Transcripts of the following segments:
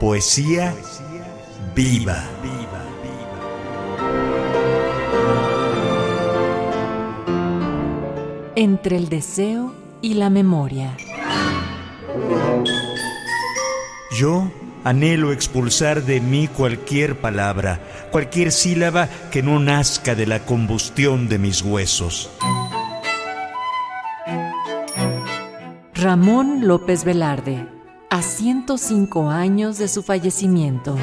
Poesía viva. Entre el deseo y la memoria. Yo anhelo expulsar de mí cualquier palabra, cualquier sílaba que no nazca de la combustión de mis huesos. Ramón López Velarde, a 105 años de su fallecimiento.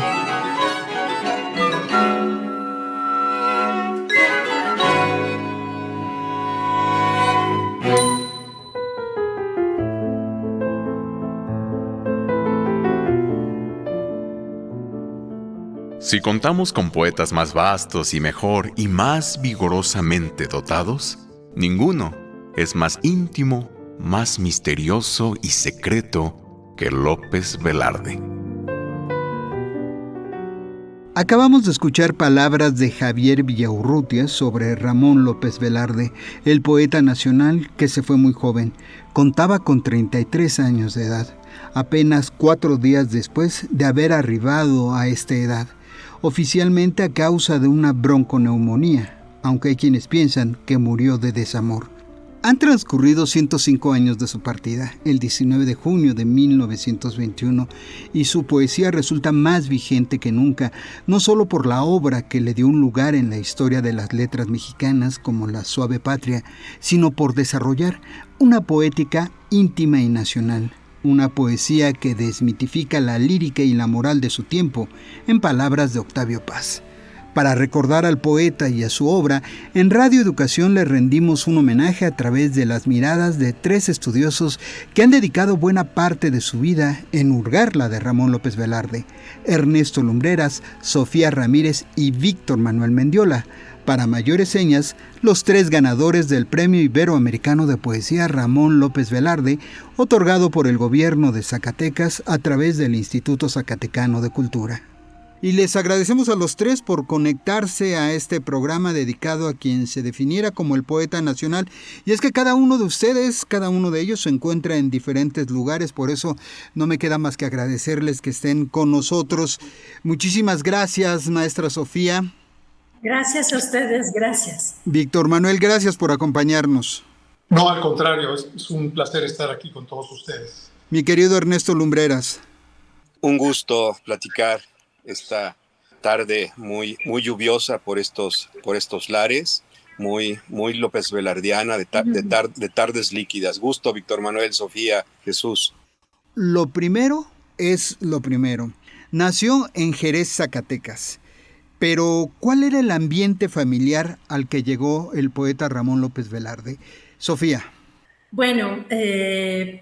Si contamos con poetas más vastos y mejor y más vigorosamente dotados, ninguno es más íntimo, más misterioso y secreto que López Velarde. Acabamos de escuchar palabras de Javier Villaurrutia sobre Ramón López Velarde, el poeta nacional que se fue muy joven. Contaba con 33 años de edad, apenas 4 días después de haber arribado a esta edad, oficialmente a causa de una bronconeumonía, aunque hay quienes piensan que murió de desamor. Han transcurrido 105 años de su partida, el 19 de junio de 1921, y su poesía resulta más vigente que nunca, no solo por la obra que le dio un lugar en la historia de las letras mexicanas como La Suave Patria, sino por desarrollar una poética íntima y nacional, una poesía que desmitifica la lírica y la moral de su tiempo, en palabras de Octavio Paz. Para recordar al poeta y a su obra, en Radio Educación le rendimos un homenaje a través de las miradas de 3 estudiosos que han dedicado buena parte de su vida en hurgar la de Ramón López Velarde: Ernesto Lumbreras, Sofía Ramírez y Víctor Manuel Mendiola. Para mayores señas, los 3 ganadores del Premio Iberoamericano de Poesía Ramón López Velarde, otorgado por el gobierno de Zacatecas a través del Instituto Zacatecano de Cultura. Y les agradecemos a los 3 por conectarse a este programa dedicado a quien se definiera como el poeta nacional. Y es que cada uno de ustedes, cada uno de ellos se encuentra en diferentes lugares, por eso no me queda más que agradecerles que estén con nosotros. Muchísimas gracias, maestra Sofía. Gracias a ustedes, gracias. Víctor Manuel, gracias por acompañarnos. No, al contrario, es un placer estar aquí con todos ustedes. Mi querido Ernesto Lumbreras. Un gusto platicar esta tarde muy lluviosa por estos lares, muy López Velardiana, de tardes líquidas. Gusto, Víctor Manuel, Sofía, Jesús. Lo primero es lo primero. Nació en Jerez, Zacatecas. Pero, ¿cuál era el ambiente familiar al que llegó el poeta Ramón López Velarde? Sofía. Bueno,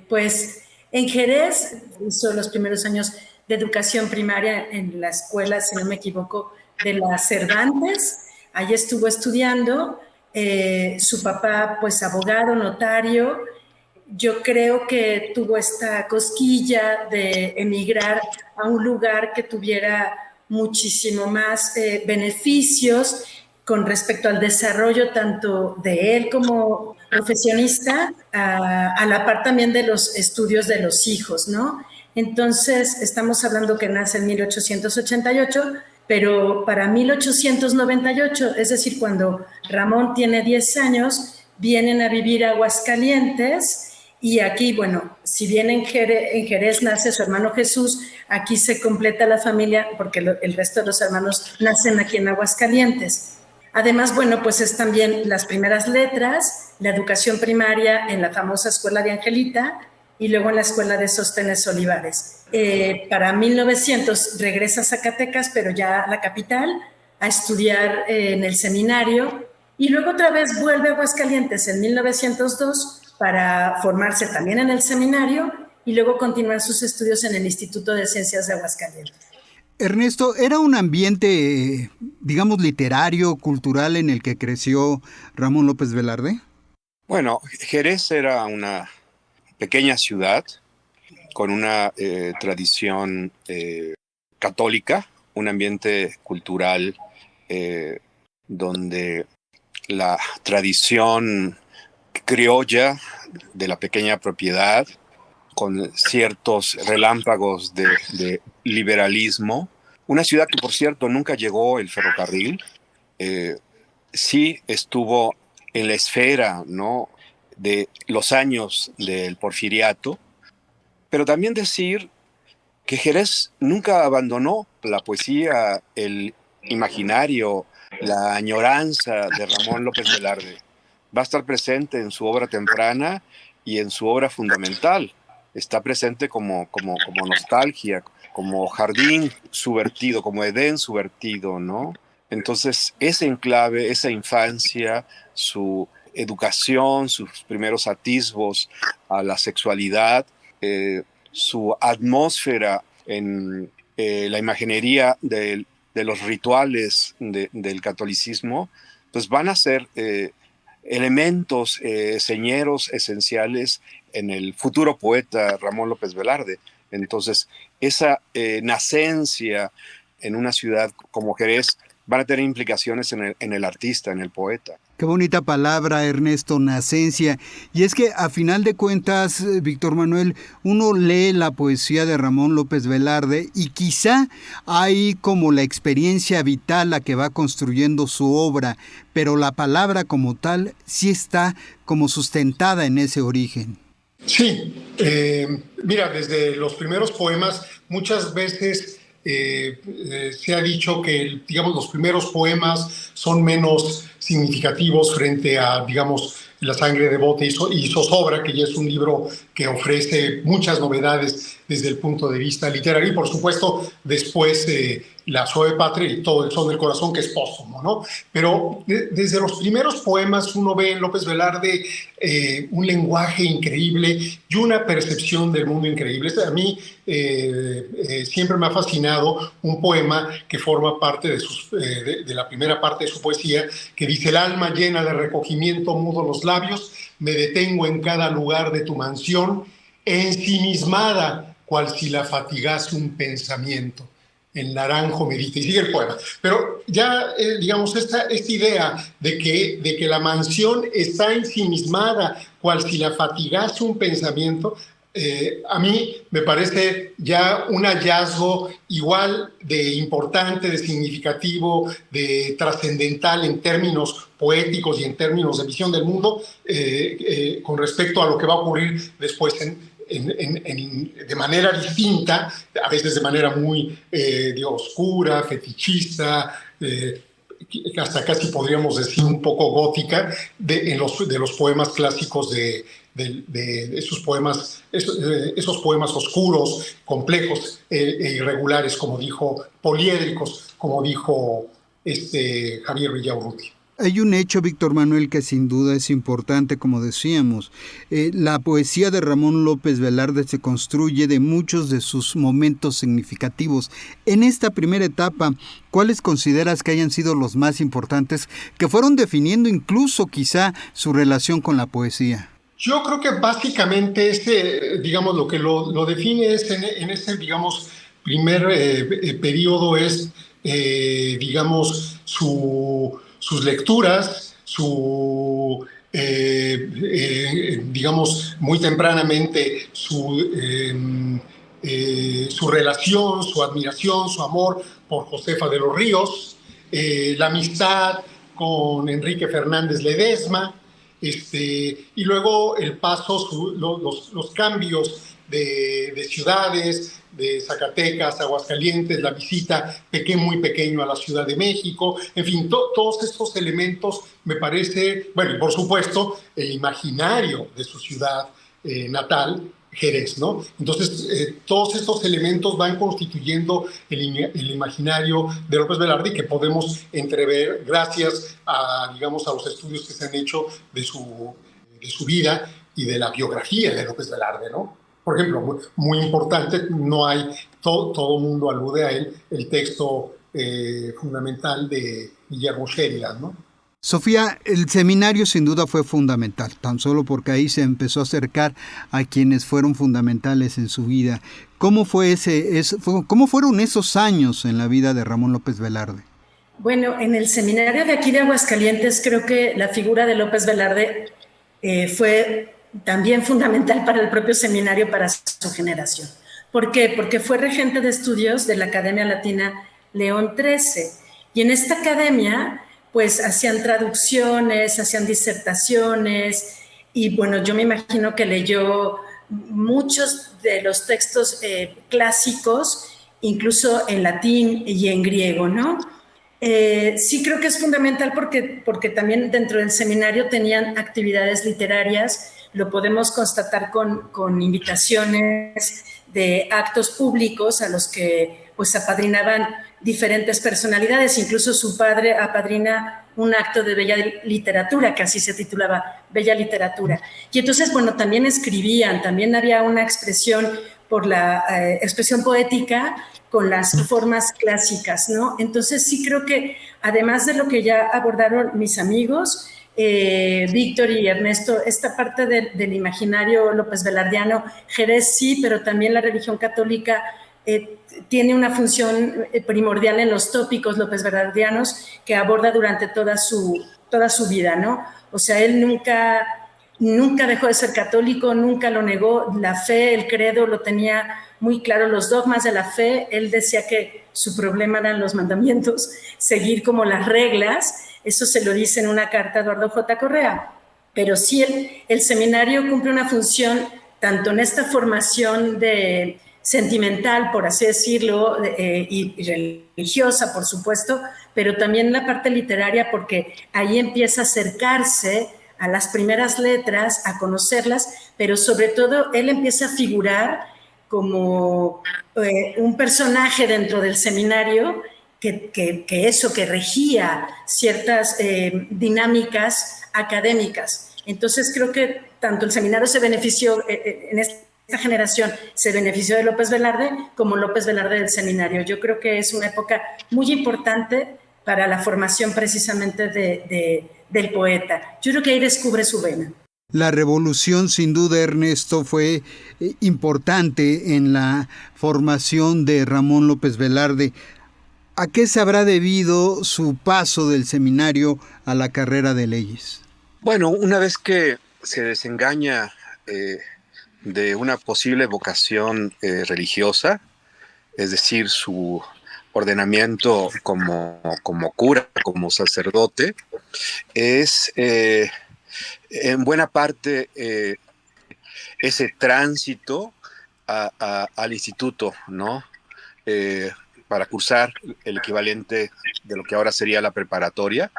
pues en Jerez hizo los primeros años de educación primaria en la escuela, si no me equivoco, de la Cervantes. Allí estuvo estudiando. Su papá, pues abogado, notario. Yo creo que tuvo esta cosquilla de emigrar a un lugar que tuviera muchísimo más beneficios con respecto al desarrollo tanto de él como profesionista, a la par también de los estudios de los hijos, ¿no? Entonces, estamos hablando que nace en 1888, pero para 1898, es decir, cuando Ramón tiene 10 años, vienen a vivir a Aguascalientes. Y aquí, bueno, si bien en Jerez nace su hermano Jesús, aquí se completa la familia porque el resto de los hermanos nacen aquí en Aguascalientes. Además, bueno, pues es también las primeras letras, la educación primaria en la famosa Escuela de Angelita y luego en la Escuela de Sóstenes Olivares. Para 1900 regresa a Zacatecas, pero ya a la capital, a estudiar en el seminario, y luego otra vez vuelve a Aguascalientes en 1902 para formarse también en el seminario y luego continuar sus estudios en el Instituto de Ciencias de Aguascalientes. Ernesto, ¿era un ambiente, digamos, literario, cultural en el que creció Ramón López Velarde? Bueno, Jerez era una pequeña ciudad con una tradición católica, un ambiente cultural donde la tradición criolla de la pequeña propiedad con ciertos relámpagos de liberalismo. Una ciudad que, por cierto, nunca llegó el ferrocarril. Sí estuvo en la esfera, ¿no?, de los años del porfiriato, pero también decir que Jerez nunca abandonó la poesía, el imaginario, la añoranza de Ramón López Velarde. Va a estar presente en su obra temprana y en su obra fundamental. Está presente como nostalgia, como jardín subvertido, como Edén subvertido, ¿no? Entonces, ese enclave, esa infancia, su educación, sus primeros atisbos a la sexualidad, su atmósfera en la imaginería de los rituales del catolicismo, pues van a ser elementos señeros esenciales en el futuro poeta Ramón López Velarde. Entonces, esa nacencia en una ciudad como Jerez van a tener implicaciones en el artista, en el poeta. Qué bonita palabra, Ernesto, nacencia. Y es que a final de cuentas, Víctor Manuel, uno lee la poesía de Ramón López Velarde y quizá hay como la experiencia vital la que va construyendo su obra, pero la palabra como tal sí está como sustentada en ese origen. Sí, mira, desde los primeros poemas muchas veces se ha dicho que, digamos, los primeros poemas son menos significativos frente a, digamos, La sangre de bote y zozobra, que ya es un libro que ofrece muchas novedades desde el punto de vista literario, y por supuesto después La suave patria y Todo el son del corazón, que es póstumo, ¿no? Pero desde los primeros poemas uno ve en López Velarde un lenguaje increíble y una percepción del mundo increíble. A mí siempre me ha fascinado un poema que forma parte de la primera parte de su poesía, que dice: el alma llena de recogimiento, mudo los labios, me detengo en cada lugar de tu mansión, ensimismada, cual si la fatigase un pensamiento. El naranjo medita, y sigue el poema. Pero ya, digamos, esta idea de que la mansión está ensimismada, cual si la fatigase un pensamiento, a mí me parece ya un hallazgo igual de importante, de significativo, de trascendental en términos poéticos y en términos de visión del mundo, con respecto a lo que va a ocurrir después de manera distinta, a veces de manera muy oscura, fetichista, hasta casi podríamos decir un poco gótica, de los poemas clásicos de esos poemas oscuros, complejos e irregulares, como dijo, poliédricos, como dijo Javier Villaurrutia. Hay un hecho, Víctor Manuel, que sin duda es importante, como decíamos. La poesía de Ramón López Velarde se construye de muchos de sus momentos significativos. En esta primera etapa, ¿cuáles consideras que hayan sido los más importantes, que fueron definiendo incluso quizá su relación con la poesía? Yo creo que básicamente digamos, lo que lo define es en ese, digamos, primer periodo es, digamos, sus lecturas, digamos, muy tempranamente su relación, su admiración, su amor por Josefa de los Ríos, la amistad con Enrique Fernández Ledesma, y luego el paso, los cambios de ciudades, de Zacatecas, Aguascalientes, la visita muy pequeño a la Ciudad de México, en fin, todos estos elementos me parece, bueno, y por supuesto el imaginario de su ciudad natal, Jerez, ¿no? Entonces, todos estos elementos van constituyendo el imaginario de López Velarde, que podemos entrever gracias a, digamos, a los estudios que se han hecho de su vida y de la biografía de López Velarde, ¿no? Por ejemplo, muy importante, no hay, todo mundo alude a él, el texto fundamental de Guillermo Sheridan, ¿no? Sofía, el seminario sin duda fue fundamental, tan solo porque ahí se empezó a acercar a quienes fueron fundamentales en su vida. ¿Cómo fueron esos años en la vida de Ramón López Velarde? Bueno, en el seminario de aquí de Aguascalientes creo que la figura de López Velarde fue también fundamental para el propio seminario, para su generación. ¿Por qué? Porque fue regente de estudios de la Academia Latina León XIII. Y en esta academia, pues hacían traducciones, hacían disertaciones, y bueno, yo me imagino que leyó muchos de los textos clásicos, incluso en latín y en griego, ¿no? Sí creo que es fundamental porque también dentro del seminario tenían actividades literarias, lo podemos constatar con invitaciones de actos públicos a los que pues apadrinaban diferentes personalidades, incluso su padre apadrina un acto de bella literatura, que así se titulaba, Bella Literatura. Y entonces, bueno, también escribían, también había una expresión por la expresión poética con las formas clásicas, ¿no? Entonces sí creo que, además de lo que ya abordaron mis amigos, Víctor y Ernesto, esta parte del imaginario López Velardiano, Jerez sí, pero también la religión católica tiene una función primordial en los tópicos López Velardianos que aborda durante toda su vida, ¿no? O sea, él nunca dejó de ser católico, nunca lo negó, la fe, el credo lo tenía muy claro, los dogmas de la fe. Él decía que su problema eran los mandamientos, seguir como las reglas. Eso se lo dice en una carta a Eduardo J. Correa. Pero sí, el seminario cumple una función tanto en esta formación sentimental, por así decirlo, y religiosa, por supuesto, pero también en la parte literaria, porque ahí empieza a acercarse a las primeras letras, a conocerlas, pero sobre todo él empieza a figurar como un personaje dentro del seminario que regía ciertas dinámicas académicas. Entonces creo que tanto el seminario se benefició, en esta generación se benefició de López Velarde, como López Velarde del seminario. Yo creo que es una época muy importante para la formación precisamente del poeta. Yo creo que ahí descubre su vena. La revolución, sin duda, Ernesto, fue importante en la formación de Ramón López Velarde. ¿A qué se habrá debido su paso del seminario a la carrera de leyes? Bueno, una vez que se desengaña de una posible vocación religiosa, es decir, su ordenamiento como cura, como sacerdote, es en buena parte ese tránsito al instituto, ¿no? Para cursar el equivalente de lo que ahora sería la preparatoria,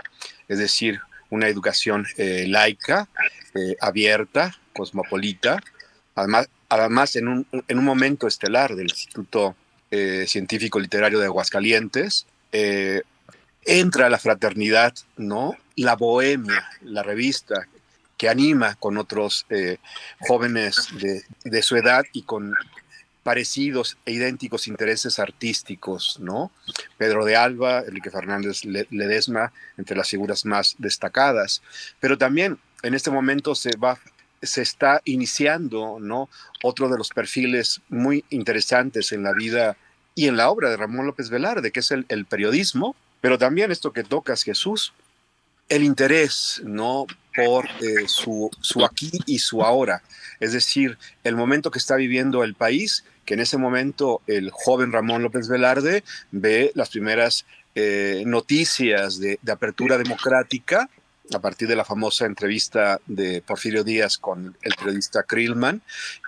es decir, una educación laica, abierta, cosmopolita, además en un momento estelar del Instituto Científico Literario de Aguascalientes, entra la fraternidad, ¿no? La Bohemia, la revista que anima con otros jóvenes de su edad y con parecidos e idénticos intereses artísticos, ¿no? Pedro de Alba, Enrique Fernández Ledesma, entre las figuras más destacadas. Pero también en este momento se está iniciando, ¿no?, otro de los perfiles muy interesantes en la vida y en la obra de Ramón López Velarde, que es el periodismo, pero también esto que tocas, Jesús, el interés, ¿no?, por su aquí y su ahora, es decir, el momento que está viviendo el país, que en ese momento el joven Ramón López Velarde ve las primeras noticias de apertura democrática a partir de la famosa entrevista de Porfirio Díaz con el periodista Krillman,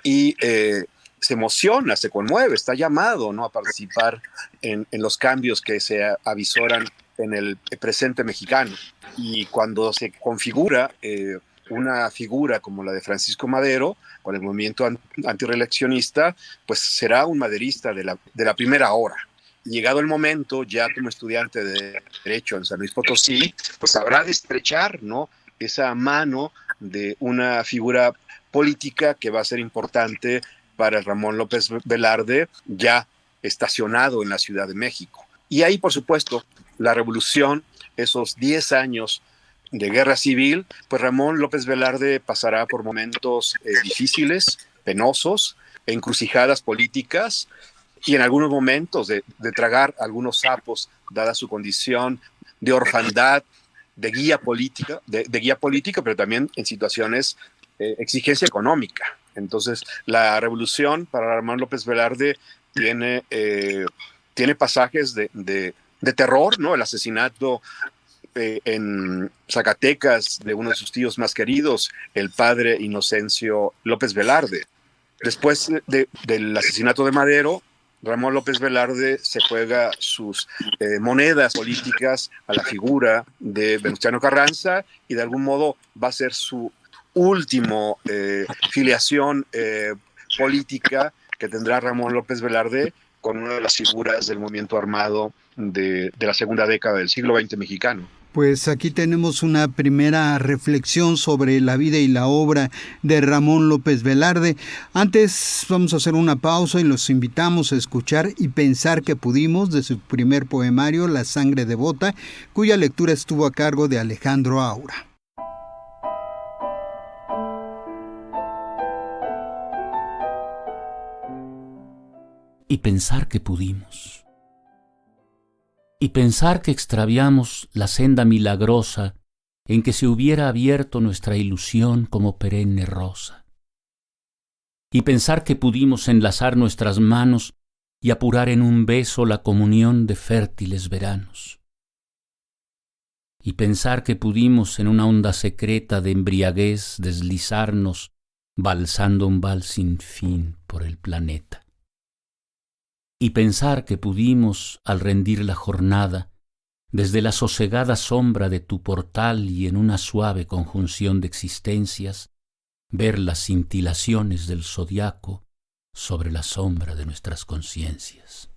y se emociona, se conmueve, está llamado, ¿no?, a participar en los cambios que se avisoran en el presente mexicano. Y cuando se configura una figura como la de Francisco Madero, con el movimiento antirreeleccionista, pues será un maderista de la primera hora. Llegado el momento, ya como estudiante de Derecho en San Luis Potosí, pues habrá de estrechar, ¿no?, esa mano de una figura política que va a ser importante para Ramón López Velarde, ya estacionado en la Ciudad de México. Y ahí, por supuesto, la revolución, esos 10 años de guerra civil, pues Ramón López Velarde pasará por momentos difíciles, penosos, encrucijadas políticas, y en algunos momentos de tragar algunos sapos, dada su condición de orfandad, de guía política, pero también en situaciones exigencia económica. Entonces, la revolución para Ramón López Velarde tiene pasajes de terror, ¿no? El asesinato en Zacatecas de uno de sus tíos más queridos, el padre Inocencio López Velarde. Después del asesinato de Madero, Ramón López Velarde se juega sus monedas políticas a la figura de Venustiano Carranza y de algún modo va a ser su último filiación política que tendrá Ramón López Velarde con una de las figuras del movimiento armado de la segunda década del siglo XX mexicano. Pues aquí tenemos una primera reflexión sobre la vida y la obra de Ramón López Velarde. Antes vamos a hacer una pausa y los invitamos a escuchar Y pensar que pudimos, de su primer poemario, La sangre devota, cuya lectura estuvo a cargo de Alejandro Aura. Y pensar que pudimos. Y pensar que extraviamos la senda milagrosa en que se hubiera abierto nuestra ilusión como perenne rosa. Y pensar que pudimos enlazar nuestras manos y apurar en un beso la comunión de fértiles veranos. Y pensar que pudimos en una onda secreta de embriaguez deslizarnos, balsando un vals sin fin por el planeta. Y pensar que pudimos, al rendir la jornada, desde la sosegada sombra de tu portal y en una suave conjunción de existencias, ver las cintilaciones del zodiaco sobre la sombra de nuestras conciencias.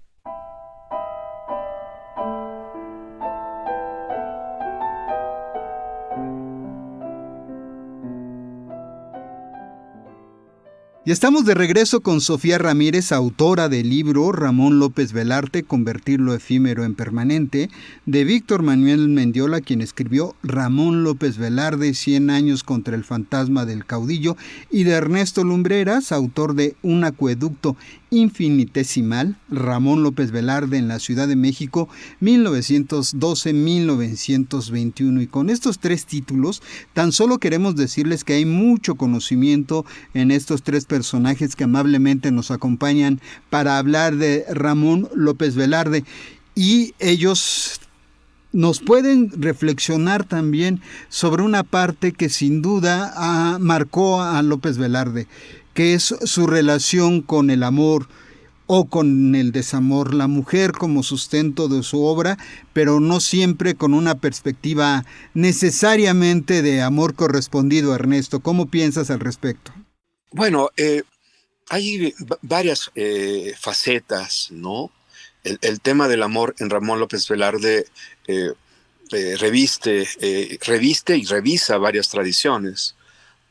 Y estamos de regreso con Sofía Ramírez, autora del libro Ramón López Velarde, Convertir lo efímero en permanente, de Víctor Manuel Mendiola, quien escribió Ramón López Velarde, 100 años contra el fantasma del caudillo, y de Ernesto Lumbreras, autor de Un acueducto infinitesimal, Ramón López Velarde en la Ciudad de México, 1912-1921. Y con estos tres títulos, tan solo queremos decirles que hay mucho conocimiento en estos tres personajes que amablemente nos acompañan para hablar de Ramón López Velarde, y ellos nos pueden reflexionar también sobre una parte que sin duda marcó a López Velarde, que es su relación con el amor o con el desamor, la mujer como sustento de su obra, pero no siempre con una perspectiva necesariamente de amor correspondido. Ernesto, ¿cómo piensas al respecto? Bueno, hay varias facetas, ¿no? El tema del amor en Ramón López Velarde reviste y revisa varias tradiciones.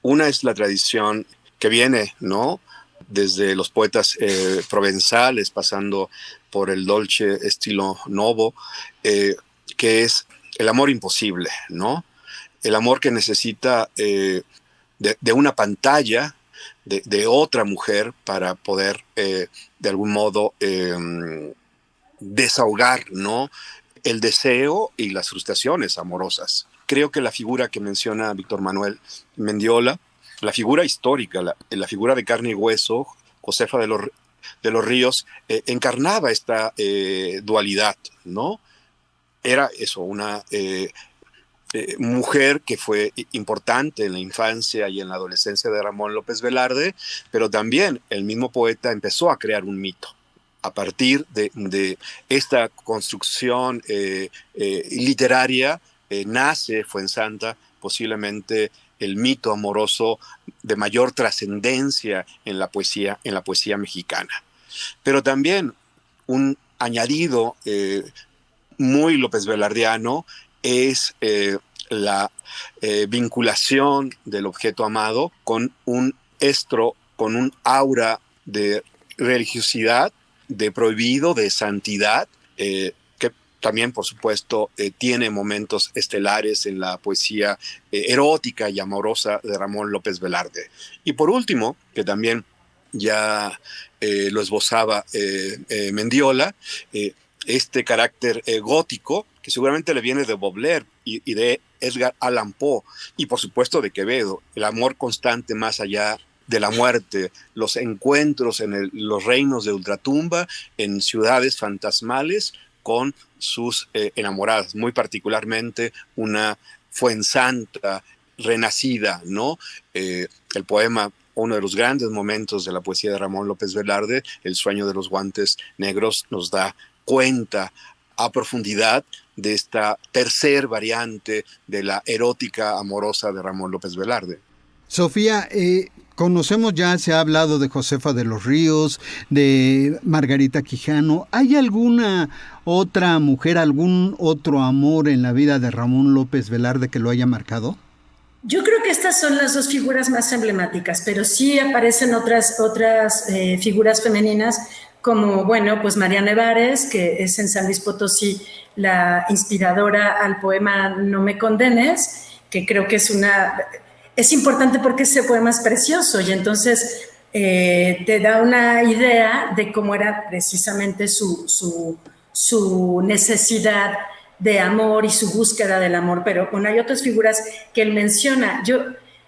Una es la tradición que viene, ¿no?, desde los poetas provenzales, pasando por el dolce estilo novo, que es el amor imposible, ¿no? El amor que necesita de una pantalla, de otra mujer para poder, de algún modo, desahogar, ¿no?, el deseo y las frustraciones amorosas. Creo que la figura que menciona Víctor Manuel Mendiola, la figura histórica, la figura de carne y hueso, Josefa de los Ríos, encarnaba esta dualidad, ¿no? Era eso, una mujer que fue importante en la infancia y en la adolescencia de Ramón López Velarde, pero también el mismo poeta empezó a crear un mito. A partir de esta construcción literaria, nace Fuensanta, posiblemente el mito amoroso de mayor trascendencia en la poesía mexicana. Pero también un añadido muy López Velardiano es la vinculación del objeto amado con un estro, con un aura de religiosidad, de prohibido, de santidad, que también, por supuesto, tiene momentos estelares en la poesía erótica y amorosa de Ramón López Velarde. Y por último, que también ya lo esbozaba Mendiola, este carácter gótico que seguramente le viene de Baudelaire y de Edgar Allan Poe, y por supuesto de Quevedo, el amor constante más allá de la muerte, los encuentros en los reinos de ultratumba, en ciudades fantasmales con sus enamoradas, muy particularmente una Fuensanta renacida, ¿no? El poema, uno de los grandes momentos de la poesía de Ramón López Velarde, El sueño de los guantes negros, nos da cuenta a profundidad de esta tercer variante de la erótica amorosa de Ramón López Velarde. Sofía, conocemos ya, se ha hablado de Josefa de los Ríos, de Margarita Quijano. ¿Hay alguna otra mujer, algún otro amor en la vida de Ramón López Velarde que lo haya marcado? Yo creo que estas son las dos figuras más emblemáticas, pero sí aparecen otras figuras femeninas, como, bueno, pues María Nevares, que es en San Luis Potosí la inspiradora al poema No me condenes, que creo que es importante porque ese poema es precioso y entonces te da una idea de cómo era precisamente su necesidad de amor y su búsqueda del amor. Pero bueno, hay otras figuras que él menciona.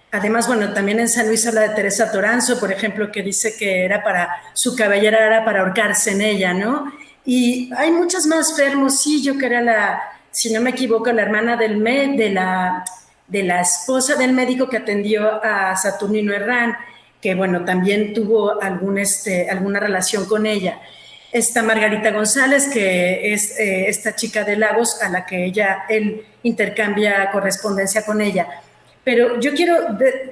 Además, bueno, también en San Luis habla de Teresa Toranzo, por ejemplo, que dice que su cabellera era para ahorcarse en ella, ¿no? Y hay muchas más. Fermosillo, que era si no me equivoco, la hermana de la esposa del médico que atendió a Saturnino Herrán, que bueno, también tuvo alguna relación con ella. Está Margarita González, que es esta chica de Lagos a la que él intercambia correspondencia con ella. Pero yo quiero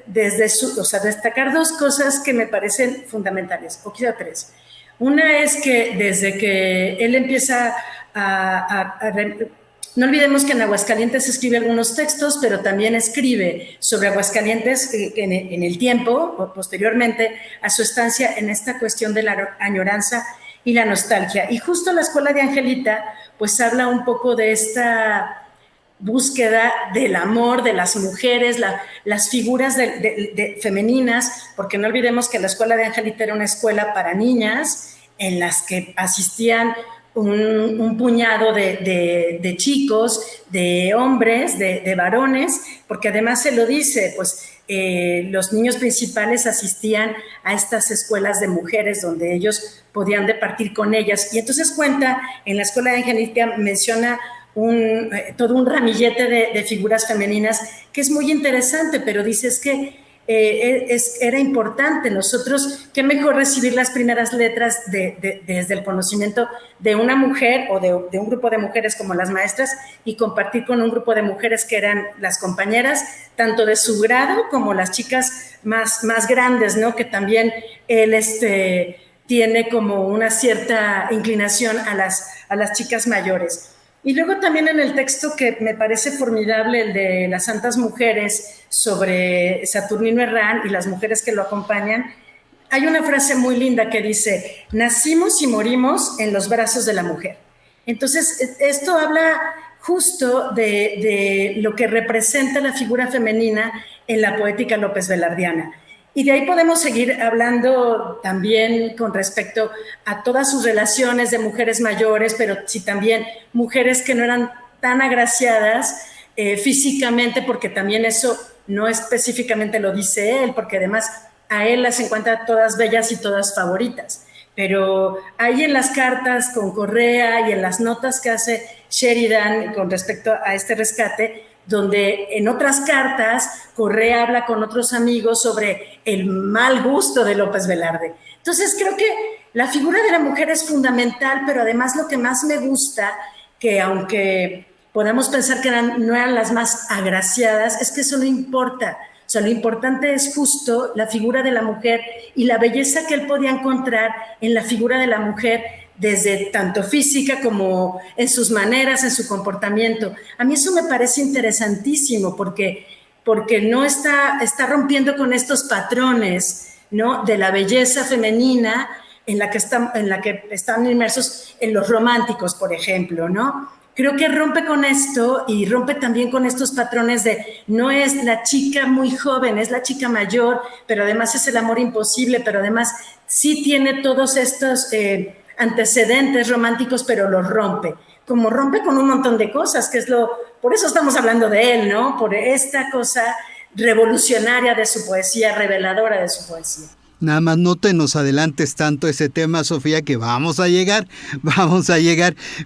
destacar dos cosas que me parecen fundamentales, o quizá tres. Una es que desde que él empieza no olvidemos que en Aguascalientes escribe algunos textos, pero también escribe sobre Aguascalientes en el tiempo, o posteriormente a su estancia, en esta cuestión de la añoranza y la nostalgia. Y justo la Escuela de Angelita, pues habla un poco de esta búsqueda del amor de las mujeres, las figuras femeninas, porque no olvidemos que la Escuela de Angelita era una escuela para niñas en las que asistían un puñado de chicos, de hombres, de varones, porque además se lo dice, pues los niños principales asistían a estas escuelas de mujeres donde ellos podían departir con ellas. Y entonces cuenta, en la Escuela de Angelita menciona todo un ramillete de figuras femeninas que es muy interesante, pero dices que era importante. Nosotros, qué mejor recibir las primeras letras desde el conocimiento de una mujer o de un grupo de mujeres como las maestras y compartir con un grupo de mujeres que eran las compañeras, tanto de su grado como las chicas más grandes, ¿no? Que también él tiene como una cierta inclinación a las chicas mayores. Y luego también en el texto que me parece formidable, el de las santas mujeres sobre Saturnino Herrán y las mujeres que lo acompañan, hay una frase muy linda que dice: nacimos y morimos en los brazos de la mujer. Entonces, esto habla justo de lo que representa la figura femenina en la poética López Velardiana. Y de ahí podemos seguir hablando también con respecto a todas sus relaciones de mujeres mayores, pero sí también mujeres que no eran tan agraciadas físicamente, porque también eso no específicamente lo dice él, porque además a él las encuentra todas bellas y todas favoritas. Pero ahí en las cartas con Correa y en las notas que hace Sheridan con respecto a este rescate, donde en otras cartas Correa habla con otros amigos sobre el mal gusto de López Velarde. Entonces creo que la figura de la mujer es fundamental, pero además lo que más me gusta, que aunque podamos pensar que no eran las más agraciadas, es que eso no importa. O sea, lo importante es justo la figura de la mujer y la belleza que él podía encontrar en la figura de la mujer, desde tanto física como en sus maneras, en su comportamiento. A mí eso me parece interesantísimo porque no está rompiendo con estos patrones, ¿no?, de la belleza femenina en la que están inmersos en los románticos, por ejemplo, ¿no? Creo que rompe con esto y rompe también con estos patrones de no es la chica muy joven, es la chica mayor, pero además es el amor imposible, pero además sí tiene todos estos antecedentes románticos, pero los rompe. como rompe con un montón de cosas, por eso estamos hablando de él, ¿no? Por esta cosa revolucionaria de su poesía, reveladora de su poesía. Nada más no te nos adelantes tanto ese tema, Sofía, que vamos a llegar.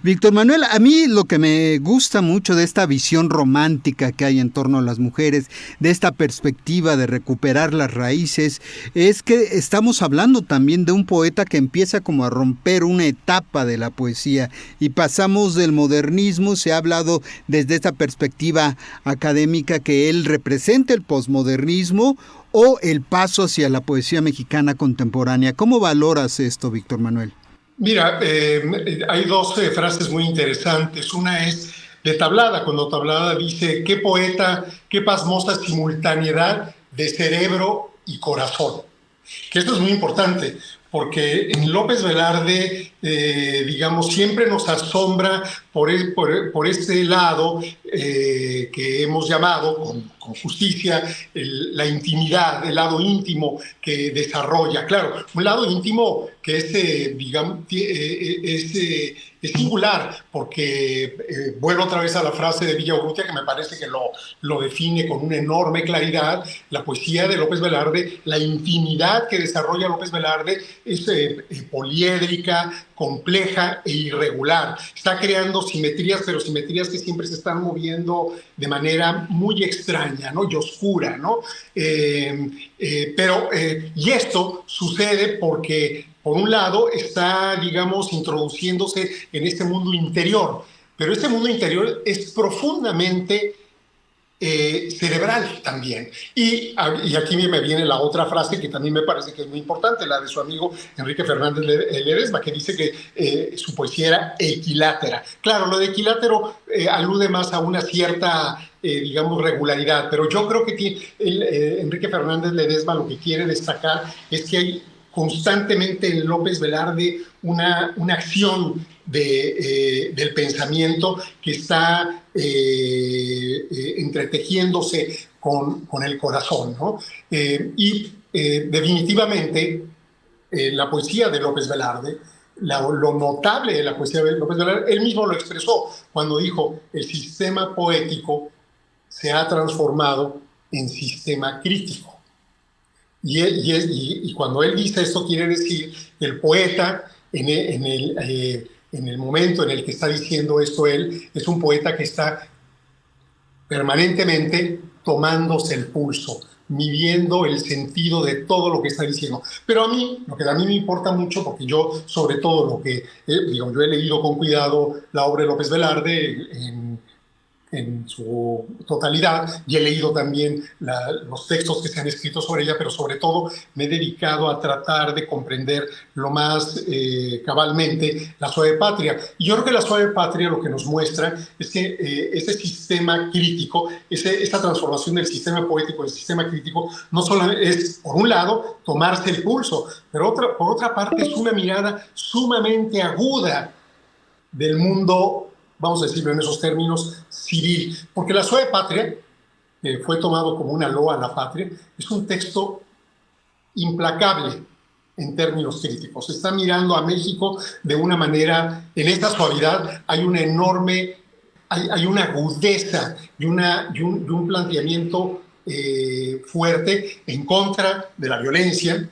Víctor Manuel, a mí lo que me gusta mucho de esta visión romántica que hay en torno a las mujeres, de esta perspectiva de recuperar las raíces, es que estamos hablando también de un poeta que empieza como a romper una etapa de la poesía y pasamos del modernismo. Se ha hablado desde esta perspectiva académica que él representa el posmodernismo o el paso hacia la poesía mexicana contemporánea. ¿Cómo valoras esto, Víctor Manuel? Mira, hay dos frases muy interesantes. Una es de Tablada, cuando Tablada dice: qué poeta, qué pasmosa simultaneidad de cerebro y corazón. Que esto es muy importante, porque en López Velarde, digamos, siempre nos asombra por este lado que hemos llamado, con justicia, la intimidad, el lado íntimo que desarrolla. Claro, un lado íntimo que es, digamos, es singular, porque vuelvo otra vez a la frase de Villaurrutia, que me parece que lo define con una enorme claridad. La poesía de López Velarde, la intimidad que desarrolla López Velarde es poliédrica, compleja e irregular. Está creando simetrías, pero simetrías que siempre se están moviendo de manera muy extraña, ¿no? Y oscura, ¿no? Y esto sucede porque, por un lado, está, digamos, introduciéndose en este mundo interior, pero este mundo interior es profundamente cerebral también. Y aquí me viene la otra frase que también me parece que es muy importante, la de su amigo Enrique Fernández Ledesma, que dice que su poesía era equilátera. Claro, lo de equilátero alude más a una cierta, digamos, regularidad, pero yo creo que Enrique Fernández Ledesma lo que quiere destacar es que hay constantemente en López Velarde una acción del pensamiento que está entretejiéndose con el corazón, ¿no? Definitivamente la poesía de López Velarde, lo notable de la poesía de López Velarde, él mismo lo expresó cuando dijo: el sistema poético se ha transformado en sistema crítico. Y cuando él dice esto, quiere decir que el poeta, en el momento en el que está diciendo esto él, es un poeta que está permanentemente tomándose el pulso, midiendo el sentido de todo lo que está diciendo. Pero lo que a mí me importa mucho, porque yo, sobre todo, yo he leído con cuidado la obra de López Velarde en su totalidad, y he leído también los textos que se han escrito sobre ella, pero sobre todo me he dedicado a tratar de comprender lo más cabalmente La Suave Patria. Y yo creo que La Suave Patria lo que nos muestra es que ese sistema crítico, esa transformación del sistema poético en sistema crítico, no solo es, por un lado, tomarse el pulso, pero por otra parte es una mirada sumamente aguda del mundo, vamos a decirlo en esos términos, civil. Porque La Suave Patria, que fue tomado como una loa a la patria, es un texto implacable en términos críticos. Se está mirando a México de una manera, en esta suavidad hay una enorme, hay una agudeza y un planteamiento fuerte en contra de la violencia,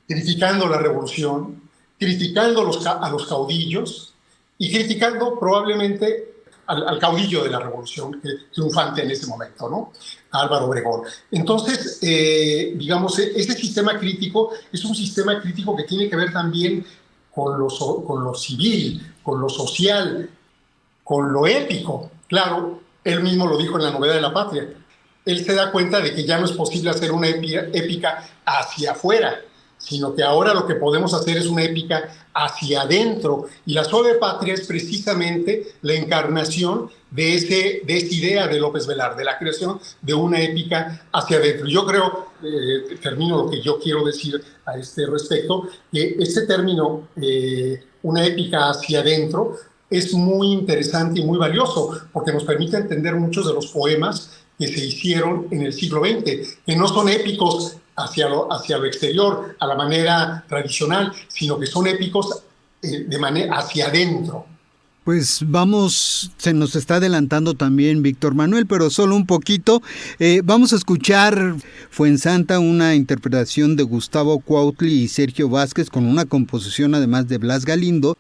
criticando la revolución, criticando a los caudillos, y criticando probablemente al caudillo de la revolución triunfante en ese momento, ¿no? Álvaro Obregón. Entonces, digamos, este sistema crítico es un sistema crítico que tiene que ver también con lo civil, con lo social, con lo épico. Claro, él mismo lo dijo en la novela de La Patria. Él se da cuenta de que ya no es posible hacer una épica hacia afuera, sino que ahora lo que podemos hacer es una épica hacia adentro. Y La Suave Patria es precisamente la encarnación de esa idea de López Velarde, de la creación de una épica hacia adentro. Yo creo, termino lo que yo quiero decir a este respecto, que este término, una épica hacia adentro, es muy interesante y muy valioso, porque nos permite entender muchos de los poemas que se hicieron en el siglo XX, que no son épicos hacia lo exterior, a la manera tradicional, sino que son épicos hacia adentro. Pues vamos, se nos está adelantando también Víctor Manuel, pero solo un poquito. Vamos a escuchar Fuensanta, una interpretación de Gustavo Cuautli y Sergio Vázquez, con una composición además de Blas Galindo.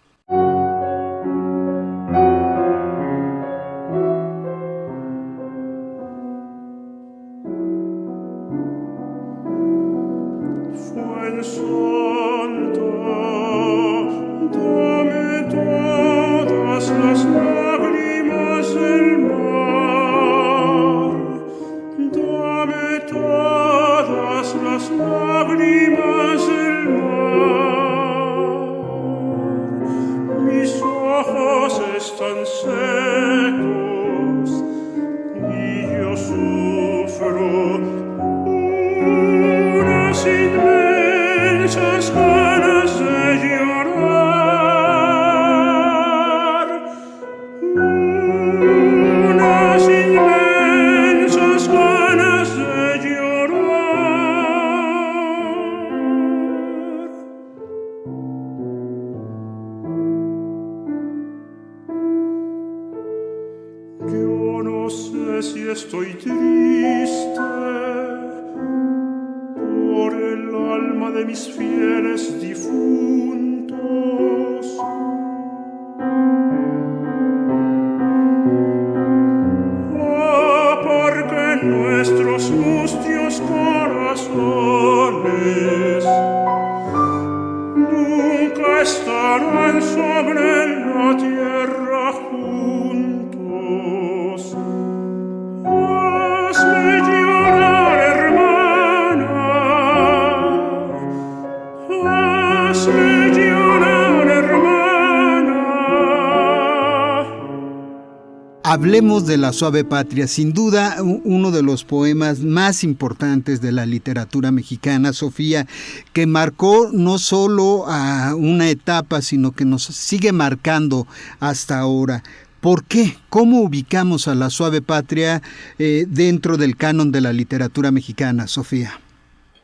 Hablemos de La Suave Patria, sin duda uno de los poemas más importantes de la literatura mexicana, Sofía, que marcó no solo a una etapa, sino que nos sigue marcando hasta ahora. ¿Por qué? ¿Cómo ubicamos a La Suave Patria dentro del canon de la literatura mexicana, Sofía?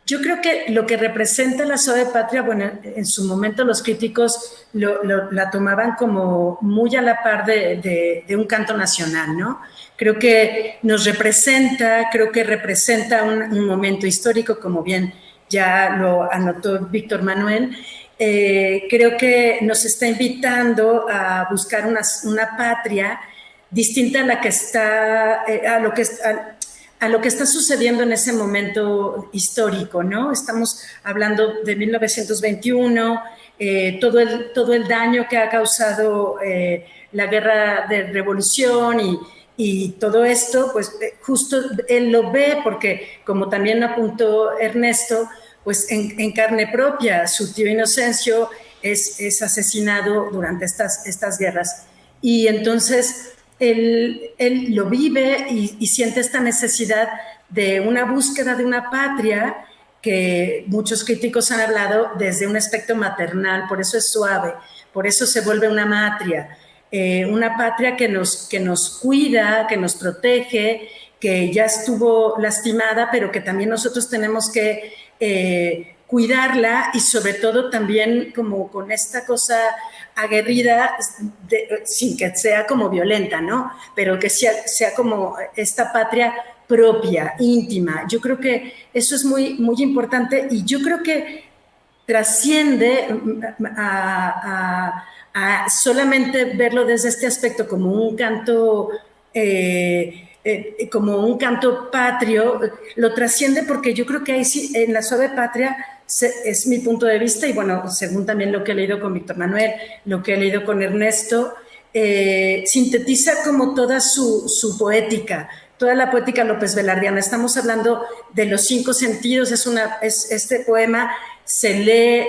Yo creo que lo que representa La Suave Patria, bueno, en su momento los críticos la tomaban como muy a la par de un canto nacional, ¿no? Creo que representa un momento histórico, como bien ya lo anotó Víctor Manuel. Creo que nos está invitando a buscar una patria distinta a la que está, a lo que está sucediendo en ese momento histórico, ¿no? Estamos hablando de 1921, todo el daño que ha causado la guerra de revolución y todo esto, pues justo él lo ve porque, como también apuntó Ernesto, pues en carne propia, su tío Inocencio es asesinado durante estas guerras. Y entonces él lo vive y siente esta necesidad de una búsqueda de una patria que muchos críticos han hablado desde un aspecto maternal, por eso es suave, por eso se vuelve una matria, una patria que nos cuida, que nos protege, que ya estuvo lastimada, pero que también nosotros tenemos que cuidarla y sobre todo también como con esta cosa aguerrida, sin que sea como violenta, ¿no? Pero que sea como esta patria propia, íntima. Yo creo que eso es muy, muy importante y yo creo que trasciende a solamente verlo desde este aspecto como un canto patrio, lo trasciende porque yo creo que ahí sí, en La Suave Patria es mi punto de vista y bueno, según también lo que he leído con Víctor Manuel, lo que he leído con Ernesto, sintetiza como toda su poética, toda la poética López Velardiana. Estamos hablando de los 5 sentidos, este poema se lee,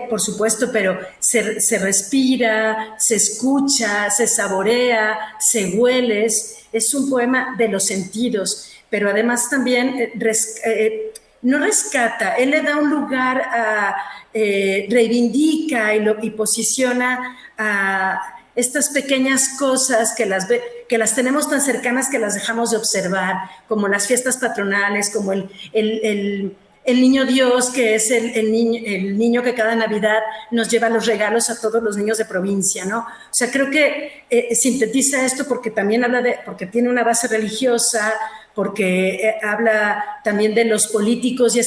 por supuesto, pero se respira, se escucha, se saborea, se huele. Es un poema de los sentidos, pero además también no rescata, él le da un lugar, reivindica y posiciona a estas pequeñas cosas que las tenemos tan cercanas que las dejamos de observar, como las fiestas patronales, como el el niño Dios, que es el niño que cada Navidad nos lleva los regalos a todos los niños de provincia, ¿no? O sea, creo que sintetiza esto porque también porque tiene una base religiosa, porque habla también de los políticos y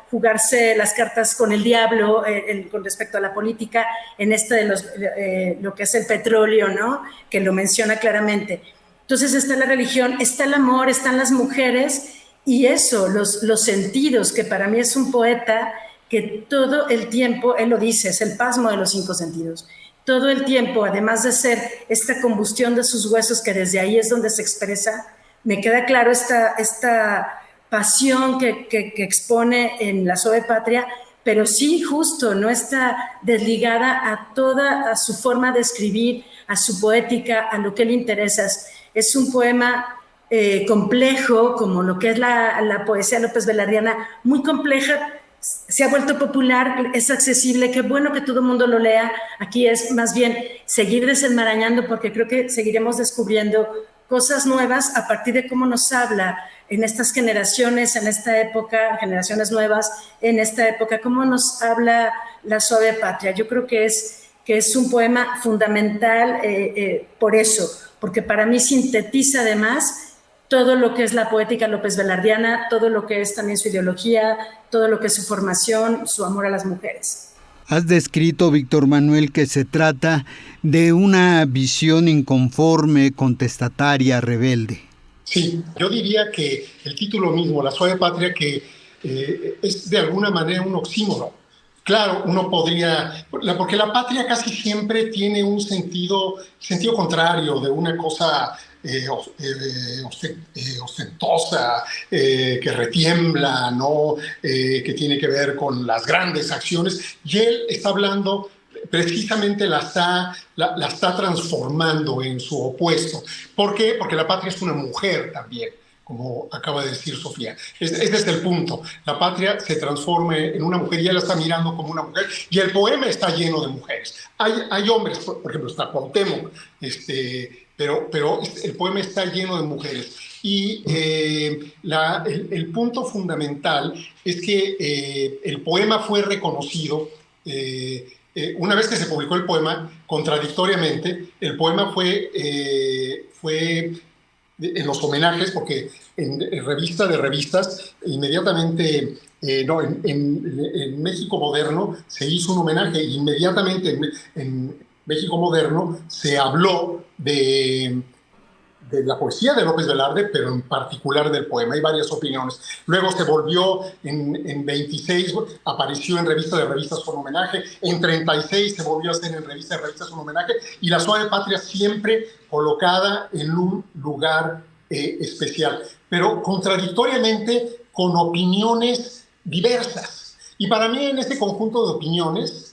jugarse las cartas con el diablo con respecto a la política, en de lo que es el petróleo, ¿no? Que lo menciona claramente. Entonces está la religión, está el amor, están las mujeres y eso, los sentidos, que para mí es un poeta que todo el tiempo, él lo dice, es el pasmo de los 5 sentidos. Todo el tiempo, además de ser esta combustión de sus huesos, que desde ahí es donde se expresa, me queda claro esta pasión que expone en La Suave Patria, pero sí, justo, no está desligada a su forma de escribir, a su poética, a lo que le interesa. Es un poema complejo, como lo que es la poesía López Velardiana, muy compleja, se ha vuelto popular, es accesible, qué bueno que todo el mundo lo lea. Aquí es más bien seguir desenmarañando, porque creo que seguiremos descubriendo cosas nuevas a partir de cómo nos habla en estas generaciones, en esta época, generaciones nuevas, en esta época, cómo nos habla La Suave Patria. Yo creo que es un poema fundamental por eso, porque para mí sintetiza además todo lo que es la poética López Velardiana, todo lo que es también su ideología, todo lo que es su formación, su amor a las mujeres. Has descrito, Víctor Manuel, que se trata de una visión inconforme, contestataria, rebelde. Sí, yo diría que el título mismo, La Suave Patria, que es de alguna manera un oxímoron. Claro, uno podría, porque la patria casi siempre tiene un sentido contrario, de una cosa ostentosa, que retiembla, ¿no? Que tiene que ver con las grandes acciones, y él está hablando, precisamente la está transformando en su opuesto. ¿Por qué? Porque la patria es una mujer también, como acaba de decir Sofía. Ese es el punto. La patria se transforma en una mujer y ella la está mirando como una mujer, y el poema está lleno de mujeres. Hay hombres, por ejemplo, está Cuauhtémoc, pero el poema está lleno de mujeres. Y el punto fundamental es que el poema fue reconocido una vez que se publicó el poema, contradictoriamente. El poema fue en los homenajes, porque en revista de revistas, inmediatamente, en México Moderno se hizo un homenaje, inmediatamente en México Moderno se habló de la poesía de López Velarde, pero en particular del poema. Hay varias opiniones. Luego se volvió en 26, apareció en revista de revistas con homenaje, en 36 se volvió a hacer en revista de revistas con homenaje, y La Suave Patria siempre colocada en un lugar especial, pero contradictoriamente con opiniones diversas. Y para mí, en este conjunto de opiniones,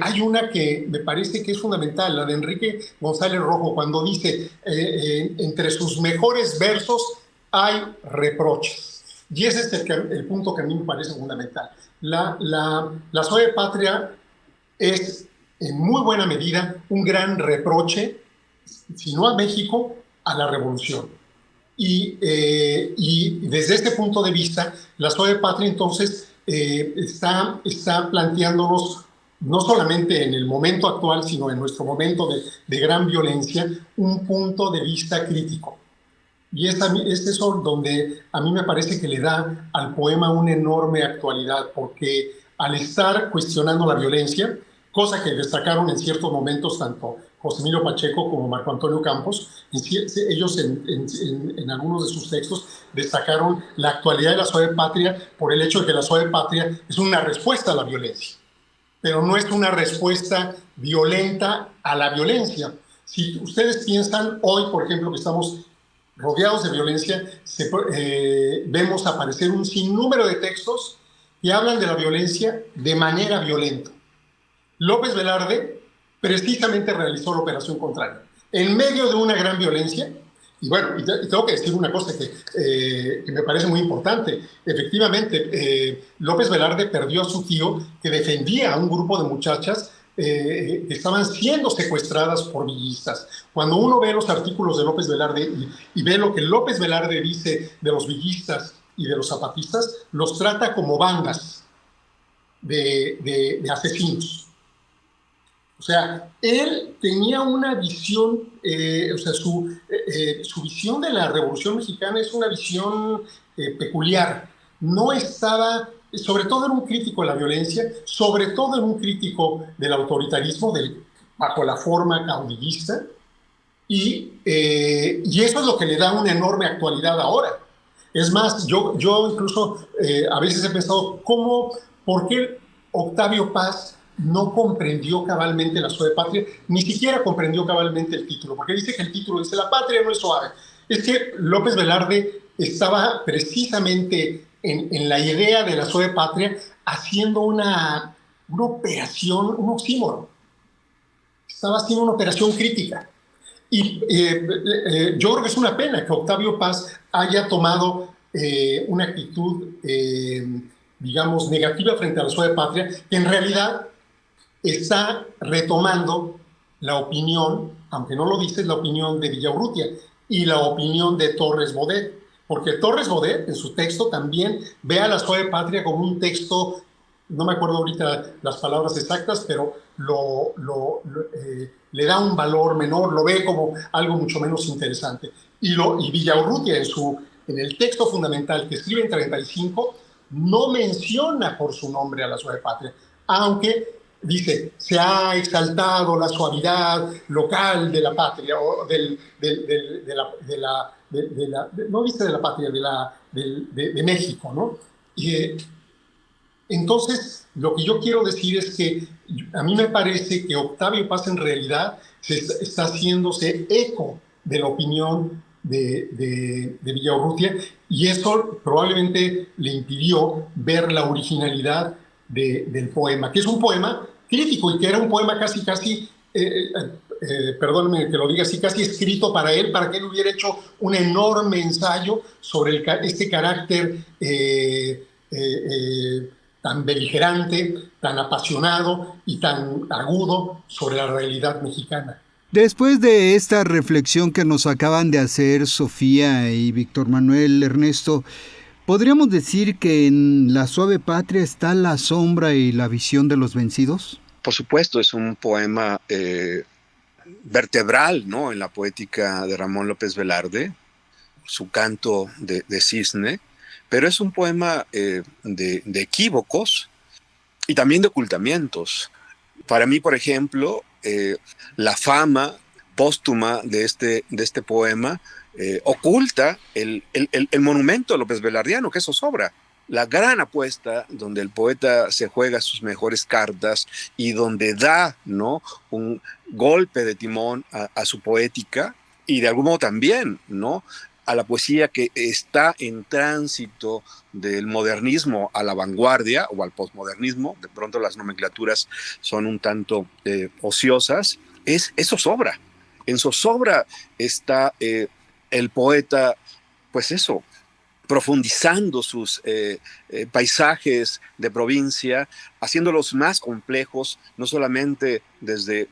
hay una que me parece que es fundamental, la de Enrique González Rojo, cuando dice, entre sus mejores versos hay reproches. Y ese es el punto que a mí me parece fundamental. La Suave Patria es, en muy buena medida, un gran reproche, si no a México, a la revolución. Y desde este punto de vista, La Suave Patria, entonces, está planteándonos, no solamente en el momento actual, sino en nuestro momento de gran violencia, un punto de vista crítico. Y es eso donde a mí me parece que le da al poema una enorme actualidad, porque al estar cuestionando la violencia, cosa que destacaron en ciertos momentos tanto José Emilio Pacheco como Marco Antonio Campos, ellos en algunos de sus textos destacaron la actualidad de La Suave Patria por el hecho de que La Suave Patria es una respuesta a la violencia, pero no es una respuesta violenta a la violencia. Si ustedes piensan hoy, por ejemplo, que estamos rodeados de violencia, vemos aparecer un sinnúmero de textos que hablan de la violencia de manera violenta. López Velarde precisamente realizó la operación contraria. En medio de una gran violencia, y bueno, y tengo que decir una cosa que me parece muy importante. Efectivamente, López Velarde perdió a su tío, que defendía a un grupo de muchachas que estaban siendo secuestradas por villistas. Cuando uno ve los artículos de López Velarde y ve lo que López Velarde dice de los villistas y de los zapatistas, los trata como bandas de asesinos. O sea, él tenía una visión, su visión de la Revolución Mexicana es una visión peculiar. No estaba, sobre todo era un crítico de la violencia, sobre todo era un crítico del autoritarismo, bajo la forma caudillista, y eso es lo que le da una enorme actualidad ahora. Es más, yo incluso a veces he pensado, ¿por qué Octavio Paz no comprendió cabalmente la suave patria? Ni siquiera comprendió cabalmente el título, porque dice que el título dice la patria no es suave. Es que López Velarde estaba precisamente en la idea de la suave patria haciendo una operación, un oxímoron. Estaba haciendo una operación crítica. Y yo creo que es una pena que Octavio Paz haya tomado una actitud, digamos, negativa frente a la suave patria, que en realidad está retomando la opinión, aunque no lo dice, la opinión de Villaurrutia y la opinión de Torres Bodet, porque Torres Bodet en su texto también ve a la suave patria como un texto, no me acuerdo ahorita las palabras exactas, pero le da un valor menor, lo ve como algo mucho menos interesante. Y Villaurrutia en el texto fundamental que escribe en 35 no menciona por su nombre a la suave patria, aunque dice, se ha exaltado la suavidad local de la patria, o no dice de la patria, de México, ¿no? Entonces, lo que yo quiero decir es que a mí me parece que Octavio Paz en realidad está haciéndose eco de la opinión de Villaurrutia, y eso probablemente le impidió ver la originalidad del poema, que es un poema crítico y que era un poema casi perdónenme que lo diga así, casi escrito para que él hubiera hecho un enorme ensayo sobre este carácter tan beligerante, tan apasionado y tan agudo sobre la realidad mexicana. Después de esta reflexión que nos acaban de hacer Sofía y Víctor Manuel, Ernesto, ¿podríamos decir que en La suave patria está la sombra y la visión de los vencidos? Por supuesto, es un poema vertebral, ¿no?, en la poética de Ramón López Velarde, su canto de cisne, pero es un poema de equívocos y también de ocultamientos. Para mí, por ejemplo, la fama póstuma de este poema oculta el monumento López Velardiano, que eso sobra. La gran apuesta donde el poeta se juega sus mejores cartas y donde da, ¿no?, un golpe de timón a su poética y de algún modo también, ¿no?, a la poesía que está en tránsito del modernismo a la vanguardia o al posmodernismo. De pronto las nomenclaturas son un tanto ociosas. Eso sobra. En zozobra está el poeta, pues eso, profundizando sus paisajes de provincia, haciéndolos más complejos, no solamente desde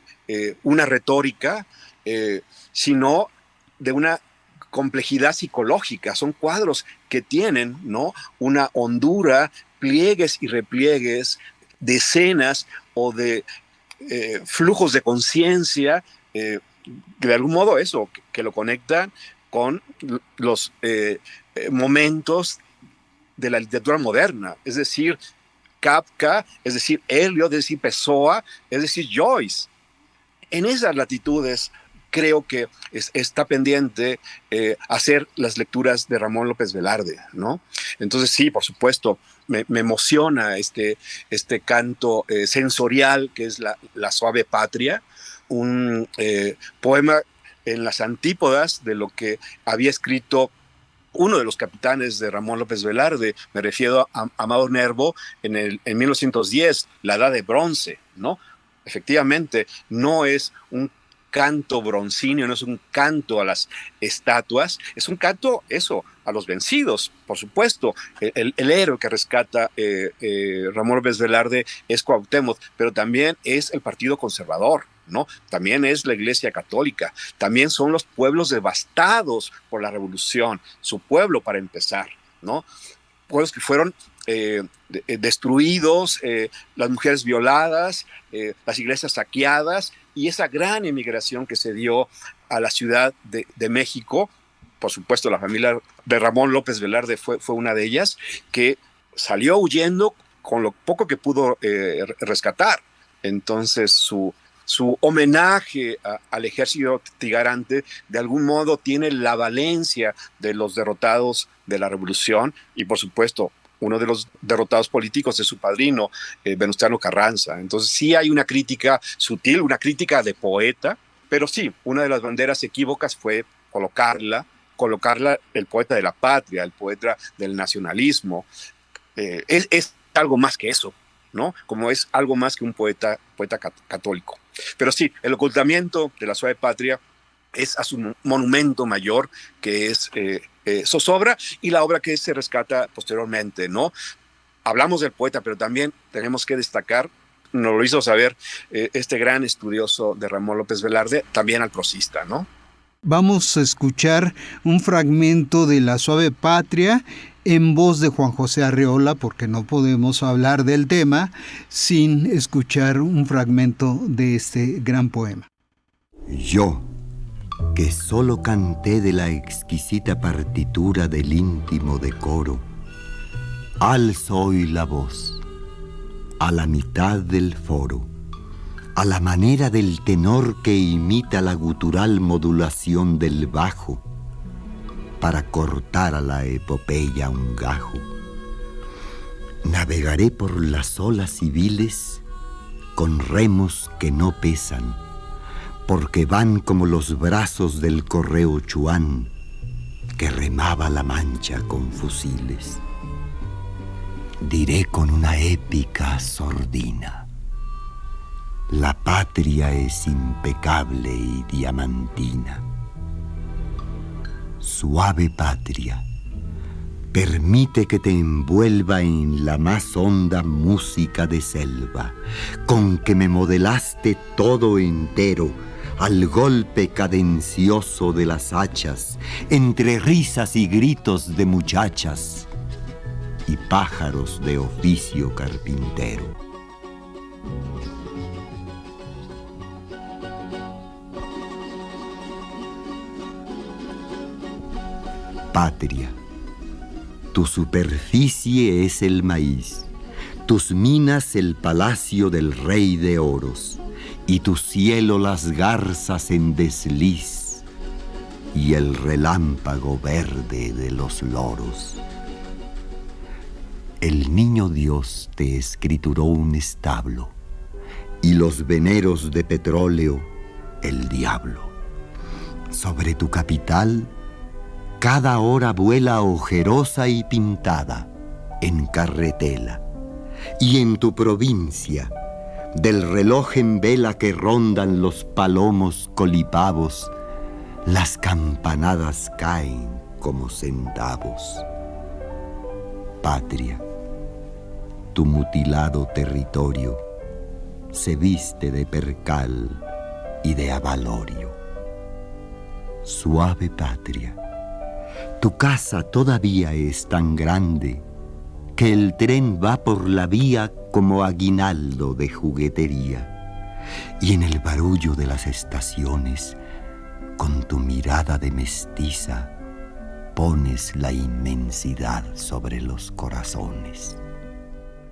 una retórica, sino de una complejidad psicológica. Son cuadros que tienen, ¿no?, una hondura, pliegues y repliegues de escenas o de flujos de conciencia, de algún modo eso, que lo conectan con los momentos de la literatura moderna, es decir, Kafka, es decir, Eliot, es decir, Pessoa, es decir, Joyce. En esas latitudes creo que está pendiente hacer las lecturas de Ramón López Velarde, ¿no? Entonces sí, por supuesto, me emociona este canto sensorial que es la suave patria, un poema en las antípodas de lo que había escrito uno de los capitanes de Ramón López Velarde. Me refiero a Amado Nervo en 1910, La Edad de Bronce, ¿no? Efectivamente, no es un canto broncíneo, no es un canto a las estatuas, es un canto, eso, a los vencidos, por supuesto. El héroe que rescata Ramón López Velarde es Cuauhtémoc, pero también es el Partido Conservador, ¿no? También es la Iglesia Católica, también son los pueblos devastados por la revolución, su pueblo para empezar, ¿no? Pueblos que fueron destruidos, las mujeres violadas, las iglesias saqueadas, y esa gran emigración que se dio a la Ciudad de México. Por supuesto, la familia de Ramón López Velarde fue una de ellas, que salió huyendo con lo poco que pudo rescatar. Entonces, su homenaje al ejército trigarante de algún modo tiene la valencia de los derrotados de la revolución, y por supuesto uno de los derrotados políticos es su padrino, Venustiano Carranza. Entonces sí hay una crítica sutil, una crítica de poeta, pero sí, una de las banderas equívocas fue colocarla el poeta de la patria, el poeta del nacionalismo. Es algo más que eso, ¿no? Como es algo más que un poeta católico. Pero sí, el ocultamiento de la suave patria es a su monumento mayor, que es zozobra, y la obra que se rescata posteriormente, ¿no? Hablamos del poeta, pero también tenemos que destacar, nos lo hizo saber este gran estudioso de Ramón López Velarde, también al prosista, ¿no? Vamos a escuchar un fragmento de La suave patria en voz de Juan José Arreola, porque no podemos hablar del tema sin escuchar un fragmento de este gran poema. Yo, que solo canté de la exquisita partitura del íntimo decoro, alzo hoy la voz a la mitad del foro, a la manera del tenor que imita la gutural modulación del bajo, para cortar a la epopeya un gajo. Navegaré por las olas civiles con remos que no pesan, porque van como los brazos del correo Chuán, que remaba la Mancha con fusiles. Diré con una épica sordina: la patria es impecable y diamantina. Suave patria, permite que te envuelva en la más honda música de selva, con que me modelaste todo entero, al golpe cadencioso de las hachas, entre risas y gritos de muchachas y pájaros de oficio carpintero. Patria, tu superficie es el maíz, tus minas el palacio del rey de oros, y tu cielo las garzas en desliz, y el relámpago verde de los loros. El niño Dios te escrituró un establo, y los veneros de petróleo el diablo. Sobre tu capital, cada hora vuela ojerosa y pintada en carretela, y en tu provincia, del reloj en vela que rondan los palomos colipavos, las campanadas caen como centavos. Patria, tu mutilado territorio se viste de percal y de avalorio. Suave patria, tu casa todavía es tan grande que el tren va por la vía como aguinaldo de juguetería, y en el barullo de las estaciones, con tu mirada de mestiza, pones la inmensidad sobre los corazones.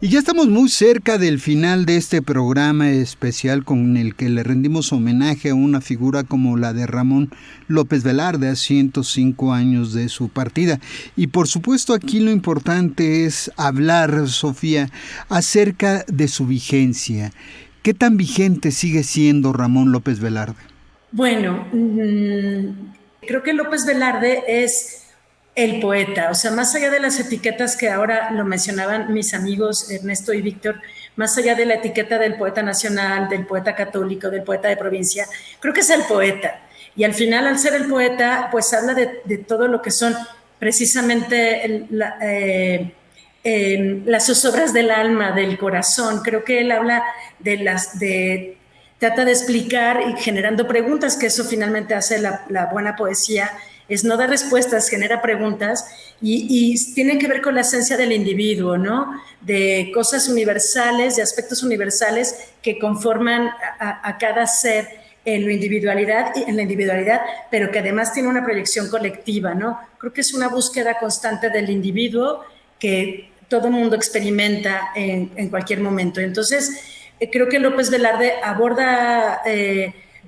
Y ya estamos muy cerca del final de este programa especial con el que le rendimos homenaje a una figura como la de Ramón López Velarde a 105 años de su partida. Y por supuesto aquí lo importante es hablar, Sofía, acerca de su vigencia. ¿Qué tan vigente sigue siendo Ramón López Velarde? Bueno, creo que López Velarde es el poeta, o sea, más allá de las etiquetas que ahora lo mencionaban mis amigos Ernesto y Víctor, más allá de la etiqueta del poeta nacional, del poeta católico, del poeta de provincia, creo que es el poeta. Y al final, al ser el poeta, pues habla de todo lo que son precisamente las zozobras del alma, del corazón. Creo que él habla trata de explicar y generando preguntas, que eso finalmente hace la buena poesía, es no dar respuestas, genera preguntas y tiene que ver con la esencia del individuo, ¿no? De cosas universales, de aspectos universales que conforman a cada ser en la individualidad, pero que además tiene una proyección colectiva, ¿no? Creo que es una búsqueda constante del individuo que todo mundo experimenta en cualquier momento. Entonces, creo que López Velarde aborda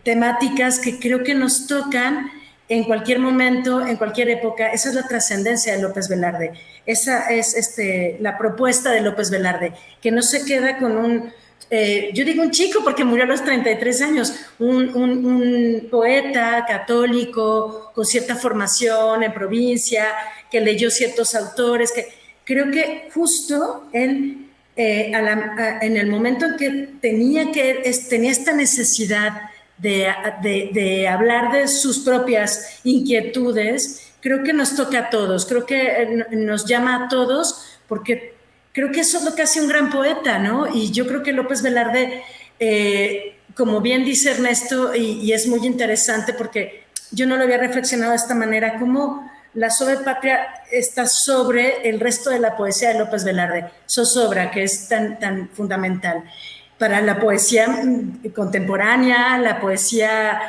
temáticas que creo que nos tocan en cualquier momento, en cualquier época. Esa es la trascendencia de López Velarde. Esa es la propuesta de López Velarde, que no se queda con yo digo un chico porque murió a los 33 años, un poeta católico con cierta formación en provincia, que leyó ciertos autores, que creo que justo él, en el momento en que tenía esta necesidad de hablar de sus propias inquietudes, creo que nos toca a todos, creo que nos llama a todos, porque creo que eso es lo que hace un gran poeta, ¿no? Y yo creo que López Velarde, como bien dice Ernesto, y es muy interesante porque yo no lo había reflexionado de esta manera, como la Suave Patria está sobre el resto de la poesía de López Velarde, zozobra, que es tan fundamental para la poesía contemporánea, la poesía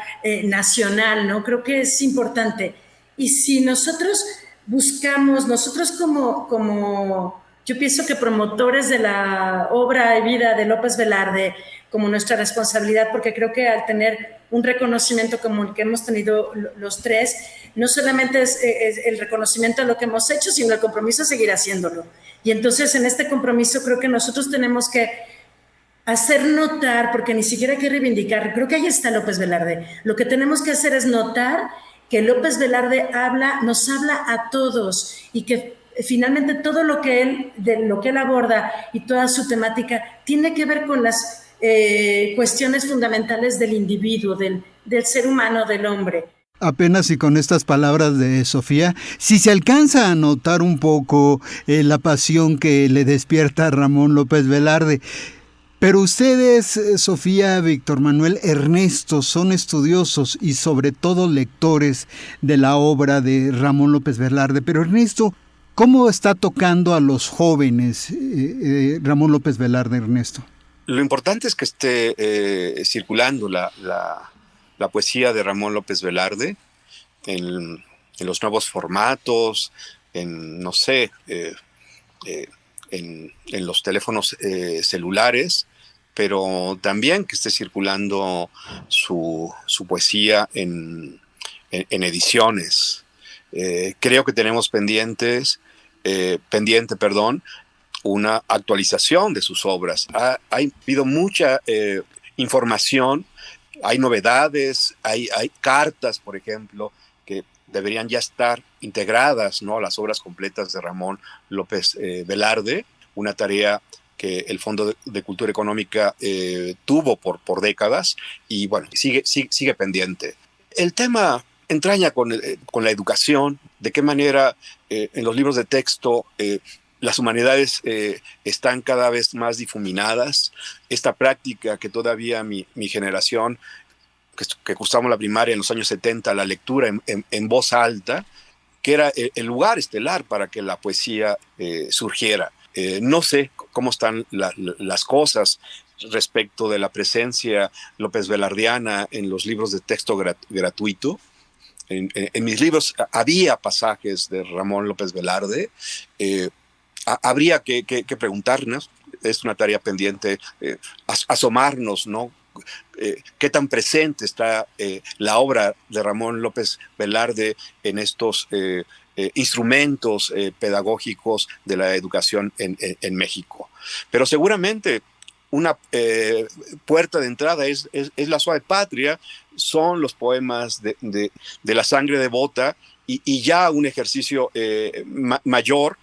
nacional, ¿no? Creo que es importante. Y si nosotros buscamos, nosotros como yo pienso que promotores de la obra y vida de López Velarde, como nuestra responsabilidad, porque creo que al tener un reconocimiento como el que hemos tenido los tres, no solamente es el reconocimiento de lo que hemos hecho, sino el compromiso de seguir haciéndolo. Y entonces en este compromiso creo que nosotros tenemos que hacer notar, porque ni siquiera hay que reivindicar, creo que ahí está López Velarde. Lo que tenemos que hacer es notar que López Velarde nos habla a todos y que finalmente todo lo que él aborda y toda su temática tiene que ver con las cuestiones fundamentales del individuo, del ser humano, del hombre. Apenas y con estas palabras de Sofía, si se alcanza a notar un poco la pasión que le despierta a Ramón López Velarde. Pero ustedes, Sofía, Víctor Manuel, Ernesto, son estudiosos y sobre todo lectores de la obra de Ramón López Velarde. Pero Ernesto, ¿cómo está tocando a los jóvenes Ramón López Velarde, Ernesto? Lo importante es que esté circulando la poesía de Ramón López Velarde en los nuevos formatos, en los teléfonos celulares, pero también que esté circulando su poesía en ediciones. Creo que tenemos pendiente, una actualización de sus obras. Ha habido mucha información, hay novedades, hay cartas, por ejemplo, que deberían ya estar integradas, ¿no?, a las obras completas de Ramón López Velarde, una tarea que el Fondo de Cultura Económica tuvo por décadas y bueno, sigue pendiente. El tema entraña con la educación, de qué manera en los libros de texto las humanidades están cada vez más difuminadas. Esta práctica que todavía mi generación, que cursamos la primaria en los años 70, la lectura en voz alta, que era el lugar estelar para que la poesía surgiera. No sé cómo están las cosas respecto de la presencia López Velardiana en los libros de texto gratuito. En mis libros había pasajes de Ramón López Velarde. Habría que preguntarnos, es una tarea pendiente, asomarnos, ¿no? Qué tan presente está la obra de Ramón López Velarde en estos instrumentos pedagógicos de la educación en México. Pero seguramente una puerta de entrada es La Suave Patria, son los poemas de la sangre devota, y ya un ejercicio mayor.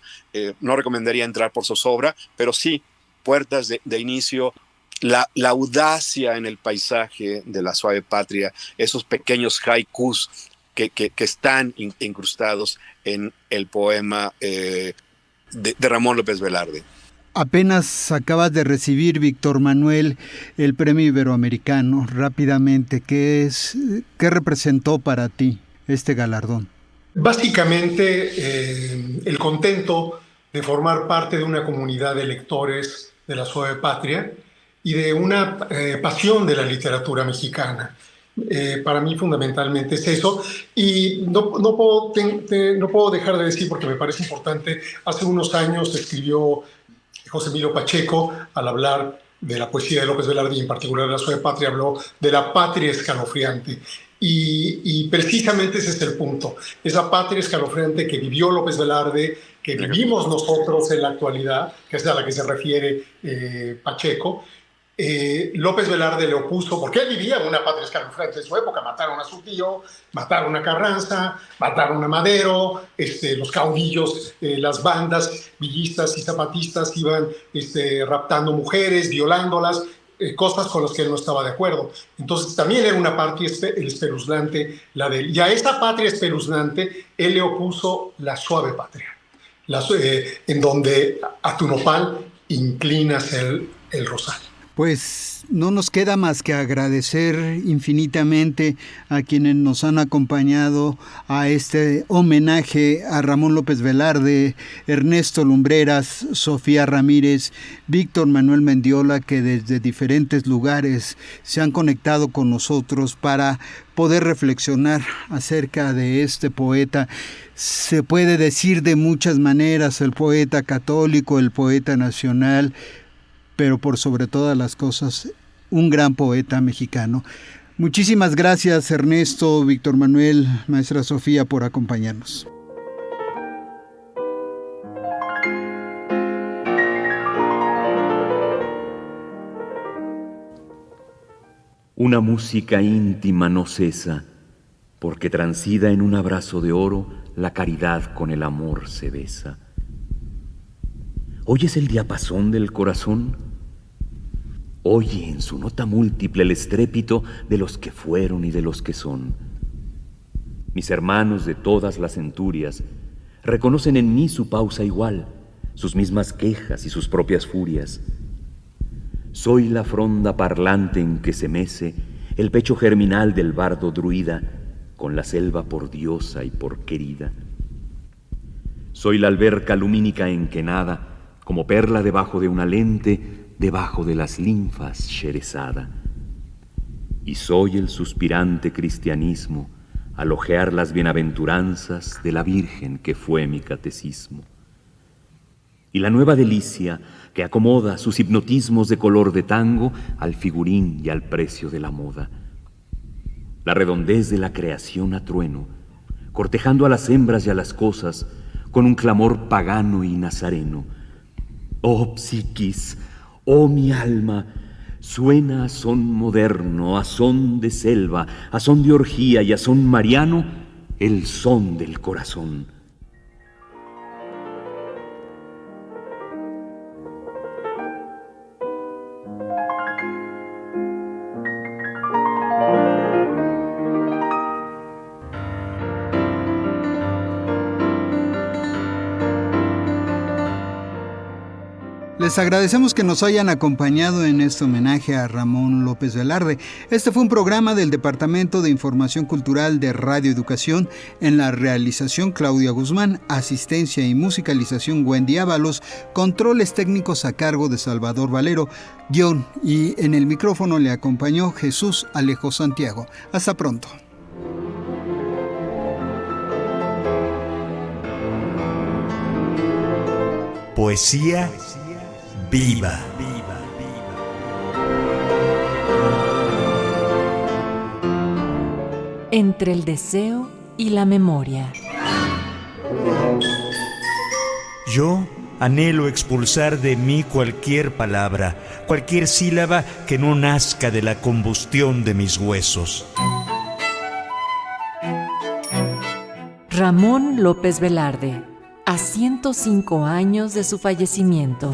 No recomendaría entrar por zozobra, pero sí puertas de inicio, la audacia en el paisaje de La Suave Patria, esos pequeños haikus que están incrustados en el poema de Ramón López Velarde. Apenas acabas de recibir, Víctor Manuel, el Premio Iberoamericano. Rápidamente, ¿qué representó para ti este galardón? Básicamente, el contento de formar parte de una comunidad de lectores de La Suave Patria y de una pasión de la literatura mexicana. Para mí fundamentalmente es eso, y no puedo dejar de decir, porque me parece importante, hace unos años escribió José Emilio Pacheco, al hablar de la poesía de López Velarde y en particular de La Suave Patria, habló de la patria escalofriante. Y precisamente ese es el punto, esa patria escalofriante que vivió López Velarde, que vivimos nosotros en la actualidad, que es a la que se refiere Pacheco. López Velarde le opuso, porque él vivía en una patria escalofriante en su época. Mataron a su tío, mataron a Carranza, mataron a Madero, los caudillos, las bandas villistas y zapatistas iban raptando mujeres, violándolas, cosas con las que él no estaba de acuerdo. Entonces también era una patria espeluznante la de él. Y a esa patria espeluznante él le opuso la suave patria, en donde a tu nopal inclinas el rosal. Pues no nos queda más que agradecer infinitamente a quienes nos han acompañado a este homenaje a Ramón López Velarde, Ernesto Lumbreras, Sofía Ramírez, Víctor Manuel Mendiola, que desde diferentes lugares se han conectado con nosotros para poder reflexionar acerca de este poeta. Se puede decir de muchas maneras, el poeta católico, el poeta nacional, pero por sobre todas las cosas, un gran poeta mexicano. Muchísimas gracias, Ernesto, Víctor Manuel, maestra Sofía, por acompañarnos. Una música íntima no cesa, porque transida en un abrazo de oro, la caridad con el amor se besa. ¿Oyes el diapasón del corazón? Oye en su nota múltiple el estrépito de los que fueron y de los que son. Mis hermanos de todas las centurias reconocen en mí su pausa igual, sus mismas quejas y sus propias furias. Soy la fronda parlante en que se mece el pecho germinal del bardo druida, con la selva por diosa y por querida. Soy la alberca lumínica en que nada, como perla debajo de una lente, debajo de las linfas Sherezada. Y soy el suspirante cristianismo al hojear las bienaventuranzas de la Virgen que fue mi catecismo. Y la nueva delicia que acomoda sus hipnotismos de color de tango al figurín y al precio de la moda. La redondez de la creación a trueno, cortejando a las hembras y a las cosas con un clamor pagano y nazareno. Oh psiquis, oh mi alma, suena a son moderno, a son de selva, a son de orgía y a son mariano, el son del corazón. Les agradecemos que nos hayan acompañado en este homenaje a Ramón López Velarde. Este fue un programa del Departamento de Información Cultural de Radio Educación. En la realización, Claudia Guzmán, asistencia y musicalización, Wendy Ábalos, controles técnicos a cargo de Salvador Valero, guión, y en el micrófono le acompañó Jesús Alejo Santiago. Hasta pronto. Poesía viva. Entre el deseo y la memoria. Yo anhelo expulsar de mí cualquier palabra, cualquier sílaba que no nazca de la combustión de mis huesos. Ramón López Velarde, a 105 años de su fallecimiento.